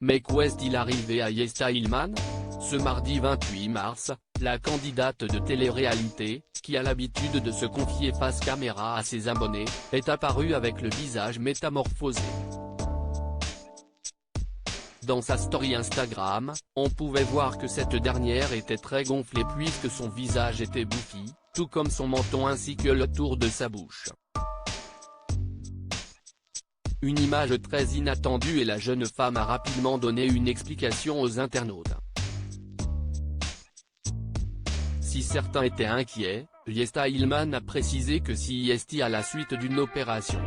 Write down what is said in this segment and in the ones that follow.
Mais qu'est-il arrivé à Yesta Ilman? Ce mardi 28 mars, la candidate de télé-réalité, qui a l'habitude de se confier face caméra à ses abonnés, est apparue avec le visage métamorphosé. Dans sa story Instagram, on pouvait voir que cette dernière était très gonflée puisque son visage était bouffi, tout comme son menton ainsi que le tour de sa bouche. Une image très inattendue et la jeune femme a rapidement donné une explication aux internautes. Si certains étaient inquiets, Yesta Ilman a précisé que si est à la suite d'une opération.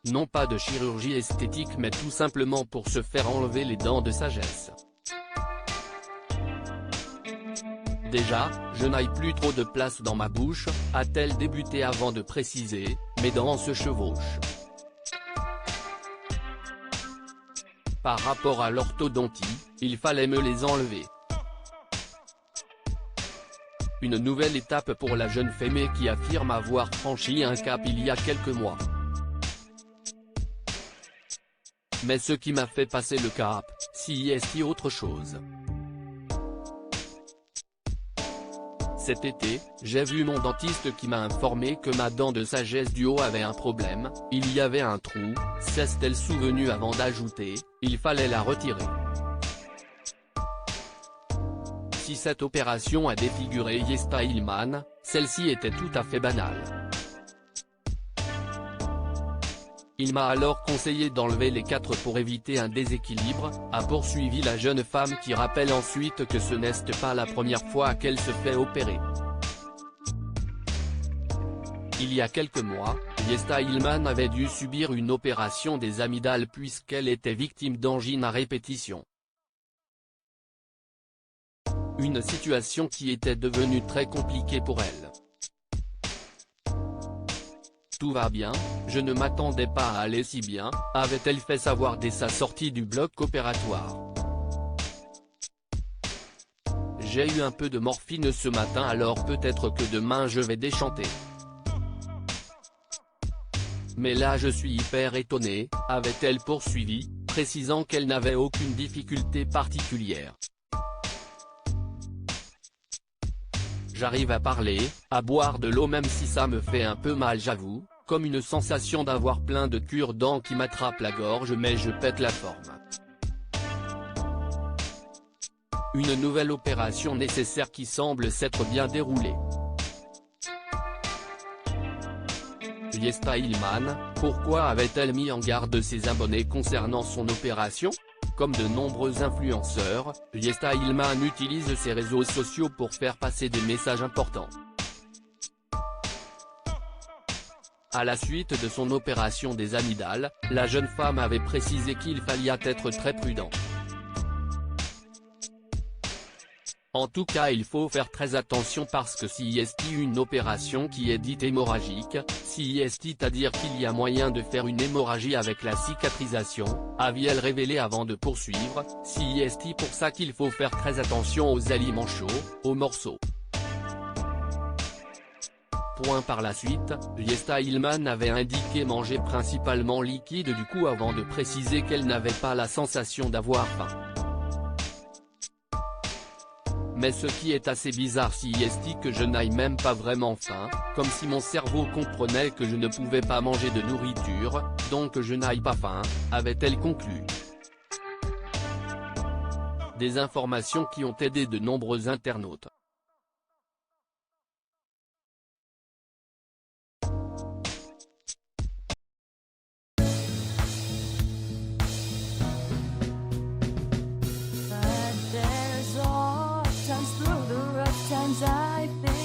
Non pas de chirurgie esthétique mais tout simplement pour se faire enlever les dents de sagesse. Déjà, je n'ai plus trop de place dans ma bouche, a-t-elle débuté avant de préciser, mes dents se chevauchent. Par rapport à l'orthodontie, il fallait me les enlever. Une nouvelle étape pour la jeune femme qui affirme avoir franchi un cap il y a quelques mois. Mais ce qui m'a fait passer le cap, si est autre chose. Cet été, j'ai vu mon dentiste qui m'a informé que ma dent de sagesse du haut avait un problème, il y avait un trou, s'est-elle souvenue avant d'ajouter, il fallait la retirer. Si cette opération a défiguré Yesta Ilman, celle-ci était tout à fait banale. Il m'a alors conseillé d'enlever les 4 pour éviter un déséquilibre, a poursuivi la jeune femme qui rappelle ensuite que ce n'est pas la première fois qu'elle se fait opérer. Il y a quelques mois, Yesta Ilman avait dû subir une opération des amygdales puisqu'elle était victime d'angines à répétition. Une situation qui était devenue très compliquée pour elle. Tout va bien, je ne m'attendais pas à aller si bien, avait-elle fait savoir dès sa sortie du bloc opératoire. J'ai eu un peu de morphine ce matin alors peut-être que demain je vais déchanter. Mais là je suis hyper étonné, avait-elle poursuivi, précisant qu'elle n'avait aucune difficulté particulière. J'arrive à parler, à boire de l'eau même si ça me fait un peu mal j'avoue. Comme une sensation d'avoir plein de cure-dents qui m'attrape la gorge mais je pète la forme. Une nouvelle opération nécessaire qui semble s'être bien déroulée. Yesta Ilman, pourquoi avait-elle mis en garde ses abonnés concernant son opération? Comme de nombreux influenceurs, Yesta Ilman utilise ses réseaux sociaux pour faire passer des messages importants. À la suite de son opération des amygdales, la jeune femme avait précisé qu'il fallait être très prudent. En tout cas il faut faire très attention parce que si est une opération qui est dite hémorragique, si est à dire qu'il y a moyen de faire une hémorragie avec la cicatrisation, avait-elle révélé avant de poursuivre, si est pour ça qu'il faut faire très attention aux aliments chauds, aux morceaux. Par la suite, Yesta Ilman avait indiqué manger principalement liquide du coup avant de préciser qu'elle n'avait pas la sensation d'avoir faim. Mais ce qui est assez bizarre si est que je n'aille même pas vraiment faim, comme si mon cerveau comprenait que je ne pouvais pas manger de nourriture, donc je n'aille pas faim, avait-elle conclu. Des informations qui ont aidé de nombreux internautes. I've been